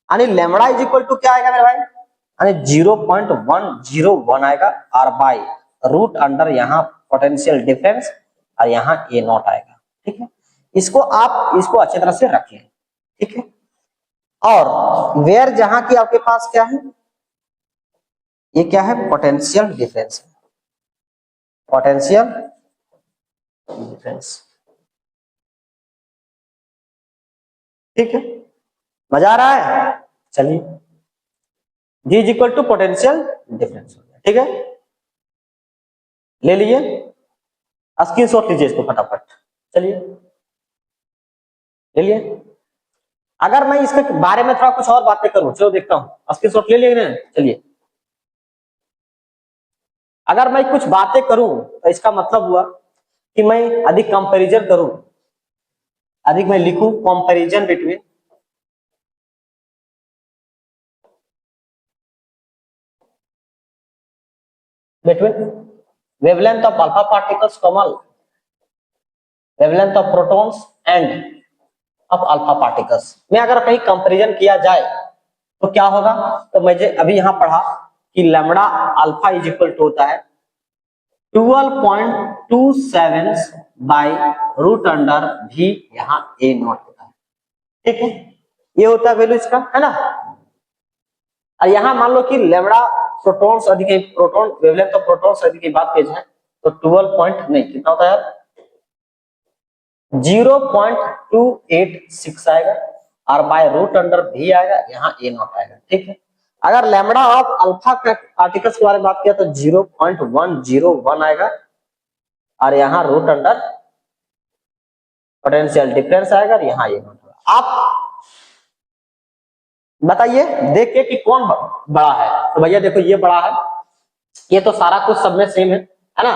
यानी लैम्बडा इज इक्वल टू क्या आएगा मेरे भाई, यानी 0.101 आएगा, और बाई रूट अंडर यहाँ पोटेंशियल डिफरेंस, और यहाँ ए नॉट आएगा। ठीक है, इसको आप इसको अच्छी तरह से रख लें। ठीक है, और वेयर जहां की आपके पास क्या है, ये क्या है पोटेंशियल डिफरेंस, पोटेंशियल डिफरेंस। ठीक है, मजा आ रहा है। चलिए, G is equal to potential difference हो गया। ठीक है, ले लिए, स्क्रीन शॉट लीजिए इसको फटाफट। चलिए, ले लिए। अगर मैं इसके बारे में थोड़ा कुछ और बातें करूं, चलो देखता हूं, स्क्रीन शॉट ले लिए ना। चलिए, अगर मैं कुछ बातें करूं तो इसका मतलब हुआ कि मैं अधिक कंपैरिजन करूं, अधिक मैं लिखूं comparison between wavelength of alpha particles common wavelength of protons end of alpha particles में अगर कहीं कंपैरिजन किया जाए तो क्या होगा, तो मुझे अभी यहां पढ़ा कि lambda alpha is equal to होता है 12.27 बाई रूट अंडर भी, यहाँ ए नॉट होता है। ठीक है, ये होता है वैल्यू इसका, है ना। और यहाँ मान लो कि लैम्बडा प्रोटॉन्स अधिक है, प्रोटॉन वेवलेंथ ऑफ प्रोटॉन्स अधिक की बात की जाए तो 12 पॉइंट नहीं कितना होता है 0.286 आएगा, और बाय रूट अंडर भी आएगा, यहाँ ए नॉट आएगा। ठीक है, अगर लैम्बडा ऑफ अल्फा पार्टिकल्स के बारे में बात किया तो 0.101 आएगा, और यहाँ रूट अंडर पोटेंशियल डिफरेंस आएगा, और यहाँ ए नॉट आएगा। आप बताइए देख के कि कौन बड़ा है, तो भैया देखो ये बड़ा है, ये तो सारा कुछ सब में सेम है ना,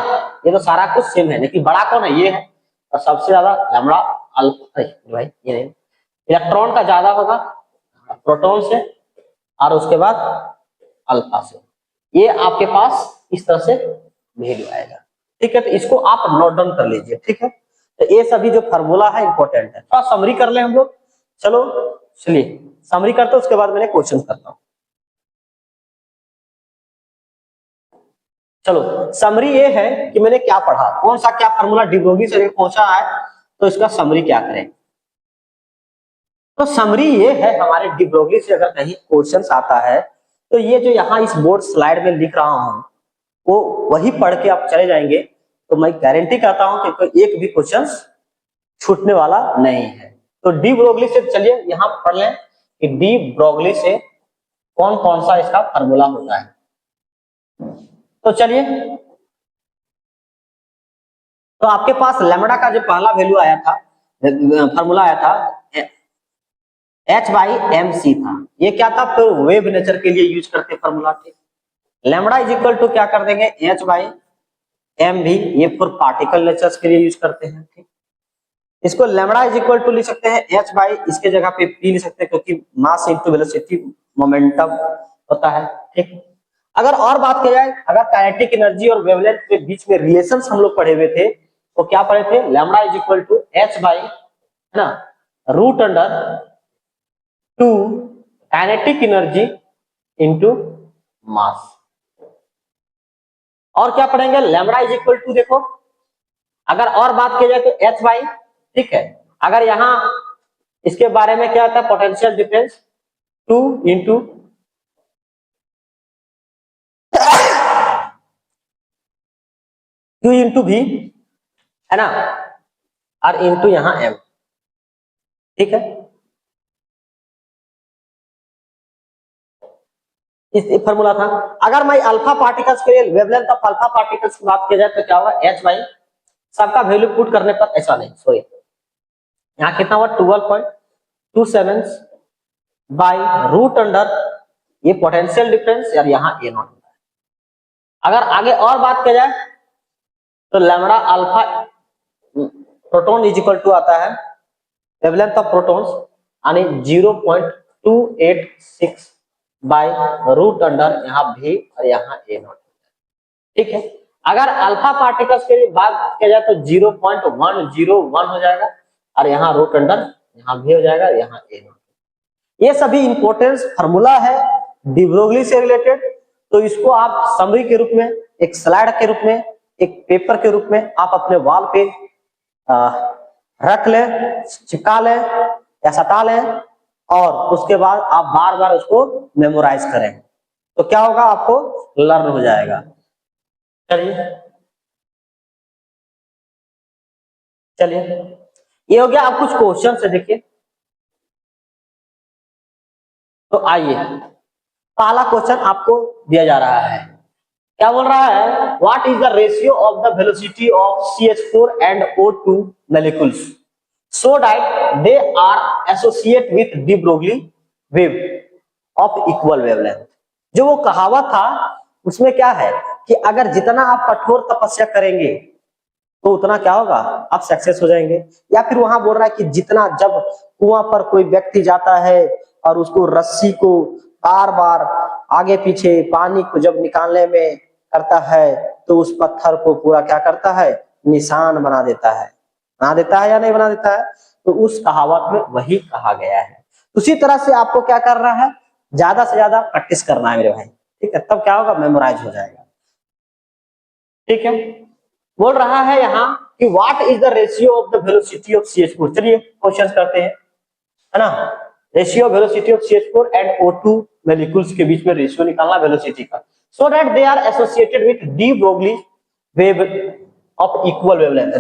ये तो सारा कुछ सेम है, लेकिन बड़ा कौन है, ये है। और सबसे ज्यादा लैम्बडा अल्फा, भाई ये नहीं, इलेक्ट्रॉन का ज्यादा होगा प्रोटॉन से, और उसके बाद अल्फा से, ये आपके पास इस तरह से वैल्यू आएगा। ठीक है, तो इसको आप नोट डाउन कर लीजिए। ठीक है, तो ये सभी जो फार्मूला है इंपॉर्टेंट है, तो समरी कर ले हम लोग। चलो, चलिए समरी करते हैं, उसके बाद मैंने क्वेश्चन करता हूं। चलो, समरी ये है कि मैंने क्या पढ़ा, कौन सा क्या फार्मूला डी ब्रोगली से पहुंचा है, तो इसका समरी क्या करें। तो समरी ये है, हमारे डी ब्रोगली से अगर कहीं क्वेश्चन आता है तो ये जो यहाँ इस बोर्ड स्लाइड में लिख रहा हूं वो वही पढ़ के आप चले जाएंगे, तो मैं गारंटी करता हूं कि कोई एक भी क्वेश्चन छूटने वाला नहीं है। तो डी ब्रोगली से चलिए यहाँ पढ़ लें कि डी ब्रोगली से कौन कौन सा इसका फार्मूला होता है। तो चलिए, तो आपके पास लैम्बडा का जो पहला वैल्यू आया था, फार्मूला आया था H बाई एम सी था। ये क्या था, फिर वेव नेचर के लिए यूज करते फॉर्मूला थे। लैम्बडा इज इक्वल टू क्या कर देंगे, H बाई एम भी, ये फिर पार्टिकल नेचर के लिए यूज करते हैं। ठीक, इसको लैम्बडा इज इक्वल टू लिख सकते हैं H बाई, इसके जगह पे P लिख सकते हैं क्योंकि मास इनटू वेलोसिटी मोमेंटम होता है। ठीक, अगर और बात की जाए, अगर काइनेटिक एनर्जी और वेवलेंथ के बीच में रिलेशंस हम लोग पढ़े हुए थे, तो क्या पढ़े थे, lambda is equal to H by, है ना, root under 2 kinetic energy into mass. और क्या पढ़ेंगे, लैम्बडा इज इक्वल टू, देखो अगर और बात की जाए तो H बाई, ठीक है, अगर यहां इसके बारे में क्या होता है, potential difference 2 into Q into भी, है ना, और इंटू यहां M। ठीक है, इस फॉर्मूला था। अगर मैं अल्फा पार्टिकल्स के लिए वेवलेंथ ऑफ अल्फा पार्टिकल्स की बात की जाए तो क्या होगा, H बाई, सबका वैल्यू पुट करने पर ऐसा नहीं, सॉरी यहाँ कितना हुआ 12.27 बाई रूट अंडर, ये पोटेंशियल डिफरेंस और यहाँ ए नॉट। अगर आगे और बात की जाए तो lambda alpha proton is equal to आता है वेवलेंथ ऑफ प्रोटॉन्स यानी 0.286 बाय रूट अंडर यहाँ भी और यहाँ ए नॉट। ठीक है, अगर अल्फा पार्टिकल्स के लिए बात किया जाए तो 0.101 हो जाएगा और यहाँ रूट अंडर यहाँ भी हो जाएगा, यहाँ ए नॉट। ये सभी इंपॉर्टेंस फार्मूला है डी ब्रोगली से रिलेटेड, तो इसको आप समरी के रूप में, एक स्लाइड के रूप में, एक पेपर के रूप में आप अपने वॉल पे रख लें, चिपका लें या सटा लें और उसके बाद आप बार बार उसको मेमोराइज करें, तो क्या होगा, आपको लर्न हो जाएगा। चलिए चलिए, ये हो गया। आप कुछ क्वेश्चन से देखिए, तो आइए पहला क्वेश्चन आपको दिया जा रहा है, क्या बोल रहा है, what is the ratio of the velocity of CH4 and O2 molecules so that they are associate with de Broglie wave of equal wavelength। जो वो कहावत था उसमें क्या है कि अगर जितना आप कठोर तपस्या करेंगे तो उतना क्या होगा, आप सक्सेस हो जाएंगे। या फिर वहां बोल रहा है कि जितना, जब कुआं पर कोई व्यक्ति जाता है और उसको रस्सी को बार बार आगे पीछे पानी को जब निकालने में करता है तो उस पत्थर को पूरा क्या करता है, निशान बना देता है। बना देता है या नहीं बना देता है, तो उस कहावत में वही कहा गया है। उसी तरह से आपको क्या करना है, ज्यादा से ज्यादा प्रैक्टिस करना है मेरे भाई। ठीक है, तब क्या होगा, मेमोराइज हो जाएगा। ठीक है, बोल रहा है यहाँ कि what is the ratio of the velocity of CH4। चलिए क्वेश्चन करते हैं, है ना, ratio velocity of CH4 and O2 molecules के बीच में रेशियो निकालना वेलोसिटी का, so that they are associated with de Broglie wave of equal wavelength.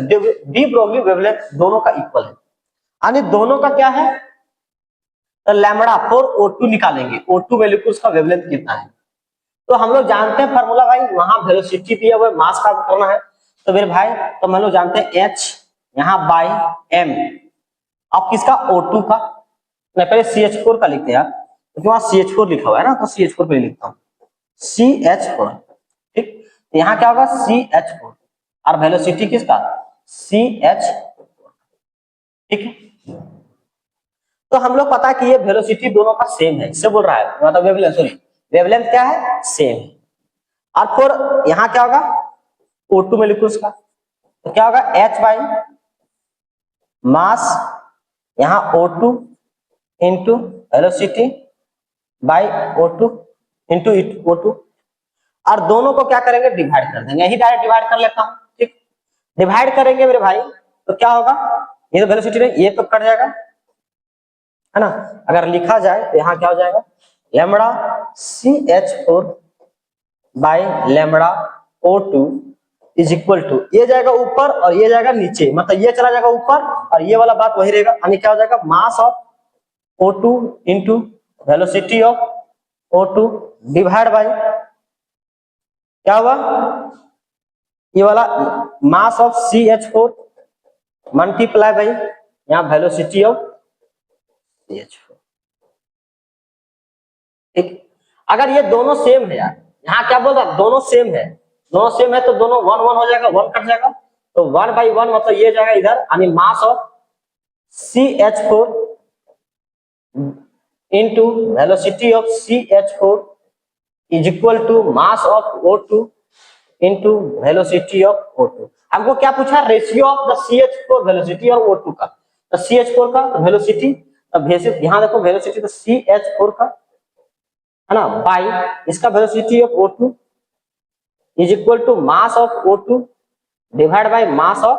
De Broglie wavelength दोनों का इक्वल है, यानी दोनों का क्या है, तो लैम्बडा फॉर O2 निकालेंगे, O2 मॉलिक्यूल्स का वेवलेंथ कितना है। तो हम लोग जानते हैं फॉर्मूला भाई, वहां वेलोसिटी दिया हुआ है, मास का करना है, तो मेरे भाई तो हम लोग जानते हैं H यहाँ बाई M। अब किसका, O2 का, मैं पहले CH4 का लिखते हैं यार, क्योंकि वहां CH4 लिखा हुआ है ना, तो CH4 पे लिखता हूँ CH4। ठीक, यहाँ क्या होगा CH4 और वेलोसिटी किसका, CH4। ठीक है, तो हम लोग पता है कि ये वेलोसिटी दोनों का सेम है, इससे बोल रहा है मतलब वेवलेंथ, सॉरी वेवलेंथ क्या है, सेम है। और फिर यहाँ क्या होगा, O2 मॉलिक्यूल्स का, तो क्या होगा H बाई मास यहाँ O2 into velocity by O2 into O2, और दोनों को क्या करेंगे, डिवाइड कर देंगे। यही डायरेक्ट डिवाइड कर लेता हूं। ठीक, डिवाइड करेंगे मेरे भाई तो क्या होगा, ये तो वेलोसिटी नहीं, ये तो कट जाएगा, है ना। अगर लिखा जाए तो यहाँ क्या हो जाएगा, lambda CH4 by lambda O2 is equal to, ये जाएगा ऊपर और ये जाएगा नीचे, मतलब ये चला जाएगा ऊपर और ये वाला बात वही रहेगा, यानी क्या हो जाएगा, मास of O2 into velocity of O2 divide by क्या हुआ, ये वाला मास ऑफ CH4 मल्टीप्लाई बाई यहाँ वेलोसिटी ऑफ CH4। ठीक। अगर ये दोनों सेम है यार, यहाँ क्या बोल रहा, दोनों सेम है, दोनों सेम है तो दोनों 1 1 हो जाएगा, 1 कट जाएगा, तो 1/1 मतलब ये जाएगा इधर, यानी मास of CH4 into velocity of CH4 is equal to mass of O2 into velocity of O2। हमको क्या पूछा, ratio of the CH4 velocity और O2 का, तो CH4 का वेलोसिटी, अब यहाँ देखो वेलोसिटी तो CH4 का है ना, बाई इसका velocity of O2 is equal to mass of O2 divide by mass of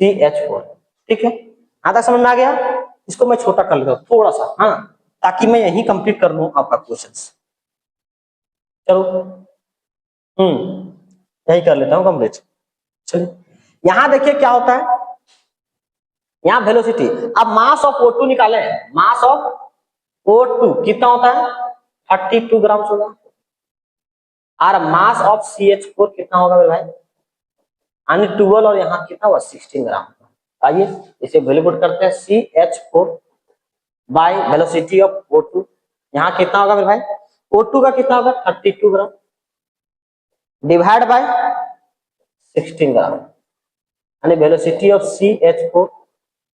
CH4। ठीक है, यहां तक समझ में आ गया। इसको मैं छोटा कर लेता हूं थोड़ा सा, हाँ, ताकि मैं यही कंप्लीट कर लूं आपका क्वेश्चन। चलो यही कर लेता हूं कंप्लीट। चलिए यहां देखिए क्या होता है, यहाँ वेलोसिटी, अब मास ऑफ O2 निकाले, मास ऑफ O2 कितना होता है 32 ग्राम होगा, और मास ऑफ CH4 कितना होगा मेरे भाई, यानी 12, और यहाँ कितना हुआ 16 ग्राम। आइए इसे वैल्यू पुट करते हैं, CH4 by velocity of O2, यहाँ कितना होगा मेरे भाई, O2 का कितना होगा 32 ग्राम डिवाइड बाय 16 ग्राम, यानी velocity of CH4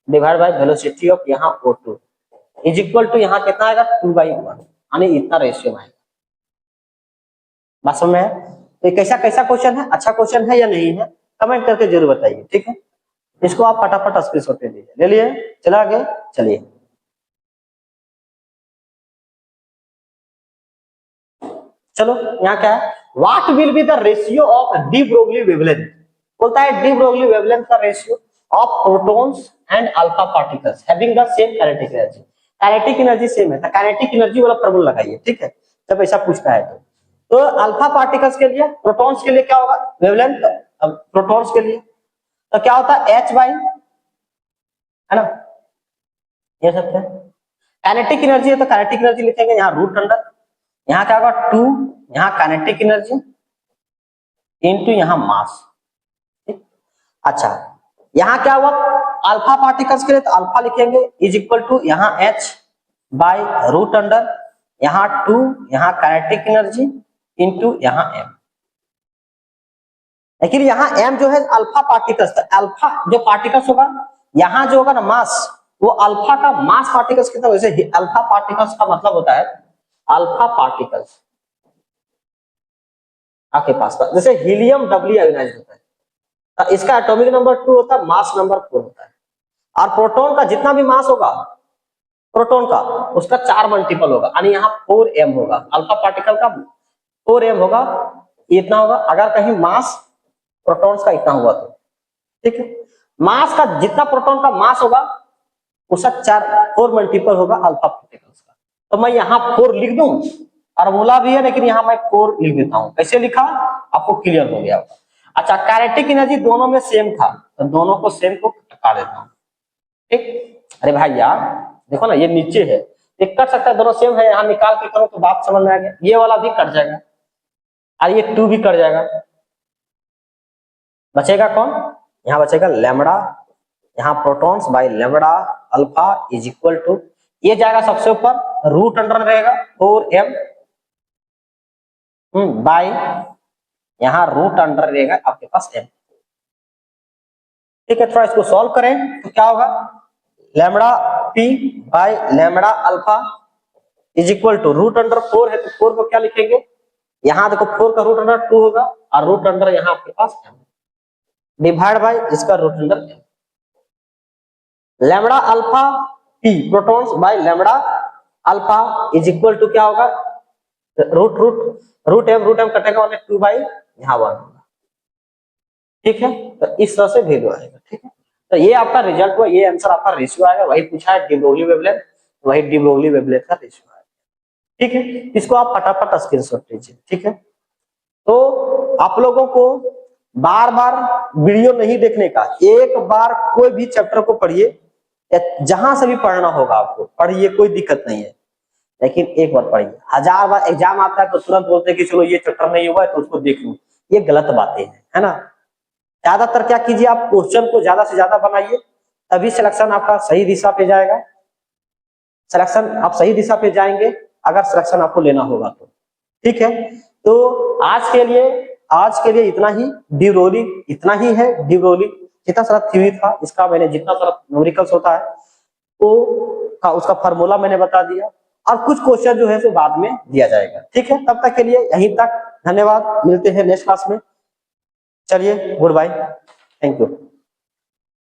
divide by velocity of यहाँ O2 इज इक्वल टू यहाँ कितना आएगा 2/1, यानी इतना रेशियो आएगा। बात समझ में है? तो कैसा कैसा क्वेश्चन है, अच्छा क्वेश्चन है या नहीं है, कमेंट करके जरूर बताइए। ठीक है, इसको आप फटाफट स्क्रीनशॉट ले लीजिए, ले लिए, चला आगे चलिए। चलो यहाँ क्या है, what will be the ratio of D Broglie wavelength, बोलता है डी ब्रोगली वेवलेंथ का ratio of protons and alpha particles having the same kinetic energy. Kinetic energy same है तो काइनेटिक एनर्जी वाला फॉर्मूला लगाइए। ठीक है, जब ऐसा पूछता है तो अल्फा पार्टिकल्स के लिए, प्रोटॉन्स के लिए क्या होगा वेवलेंथ, प्रोटॉन्स के लिए तो क्या होता है h बाई, है ना, ये सब है। काइनेटिक एनर्जी है तो काइनेटिक एनर्जी लिखेंगे यहाँ रूट अंडर, यहाँ क्या होगा 2, यहाँ काइनेटिक एनर्जी इनटू यहाँ मास। अच्छा यहाँ क्या हुआ, अल्फा पार्टिकल्स के लिए तो अल्फा लिखेंगे इज इक्वल टू यहाँ h बाई रूट अंडर, यहाँ 2, यहाँ काइनेटिक एनर्जी इनटू यहाँ m। लेकिन यहाँ m जो है अल्फा पार्टिकल्स, तो अल्फा जो पार्टिकल्स होगा यहाँ जो होगा ना मास, वो अल्फा का मास पार्टिकल्स कितना, वैसे अल्फा पार्टिकल्स का मतलब होता है अल्फा पार्टिकल्स आपके पास का, जैसे हीलियम डबली आयोनाइज्ड होता है तो इसका एटॉमिक नंबर 2 होता है, मास नंबर 4 होता है, और प्रोटॉन का जितना भी मास होगा प्रोटॉन का उसका 4 मल्टीपल होगा, यानी यहाँ 4m होगा, अल्फा पार्टिकल का 4m होगा, इतना होगा अगर कहीं मास प्रोटॉन्स का इतना हुआ तो। ठीक है, मास का जितना प्रोटॉन का मास होगा उसका 4 मल्टीपल होगा अल्फा पार्टिकल्स का, तो मैं यहाँ 4 लिख दूं, फार्मूला भी है लेकिन यहाँ मैं 4 लिख देता हूँ। कैसे लिखा आपको क्लियर हो गया। अच्छा काइनेटिक एनर्जी दोनों में सेम था तो दोनों को सेम को हटा देता हूँ। ठीक, अरे भाई यार देखो ना ये नीचे है, एक कट सकता है, दोनों सेम है, यहाँ निकाल के करो तो बात समझ में आ गया, ये वाला भी कट जाएगा और ये 2 भी कट जाएगा, बचेगा कौन, यहाँ बचेगा लैम्बडा, यहाँ protons by lambda alpha is equal to, ये जाएगा सबसे ऊपर रूट अंडर रहेगा 4m बाय यहाँ रूट अंडर रहेगा आपके पास m। ठीक है, थोड़ा इसको सॉल्व करें तो क्या होगा, lambda p by lambda alpha is equal to root under 4 है तो 4 को क्या लिखेंगे, यहाँ देखो 4 का रूट अंडर 2 होगा और रूट अंडर यहाँ आपके पास m डिवाइड बाय इसका root under m, lambda alpha p protons by lambda alpha is equal to क्या होगा, रूट m कटेगा और 2 बाई यहाँ 1 होगा। ठीक है, तो इस तरह से वैल्यू आएगा। ठीक है, तो ये आपका रिजल्ट हुआ, ये आंसर आपका रेशियो आएगा, वही पूछा है डी ब्रोगली वेवलेंथ, वही डी ब्रोगली वेवलेंथ का रेशियो आएगा। ठीक है, इसको आप फटाफट स्क्रीनशॉट लीजिए। ठीक है, तो आप लोगों को बार बार वीडियो नहीं देखने का, एक बार कोई भी चैप्टर को पढ़िए, जहां से भी पढ़ना होगा आपको पढ़िए, कोई दिक्कत नहीं है, लेकिन एक बार पढ़िए। 1000 बार एग्जाम आता है तो तुरंत बोलते हैं कि चलो ये चैप्टर नहीं हुआ है तो उसको देख लूं, ये गलत बातें हैं, है ना। ज्यादातर क्या कीजिए, आप क्वेश्चन को ज्यादा से ज्यादा बनाइए, तभी सिलेक्शन आपका सही दिशा पे जाएगा। सिलेक्शन आप सही दिशा पे जाएंगे, अगर सिलेक्शन आपको लेना होगा तो। ठीक है, तो आज के लिए इतना ही। डी ब्रोगली इतना ही है। डी ब्रोगली जितना सारा थ्योरी था, इसका मैंने जितना सारा न्यूमेरिकल्स होता है वो का उसका फार्मूला मैंने बता दिया, और कुछ क्वेश्चन जो है सो बाद में दिया जाएगा। ठीक है, तब तक के लिए यहीं तक। धन्यवाद, मिलते हैं नेक्स्ट क्लास में। चलिए, गुड बाय, थैंक यू।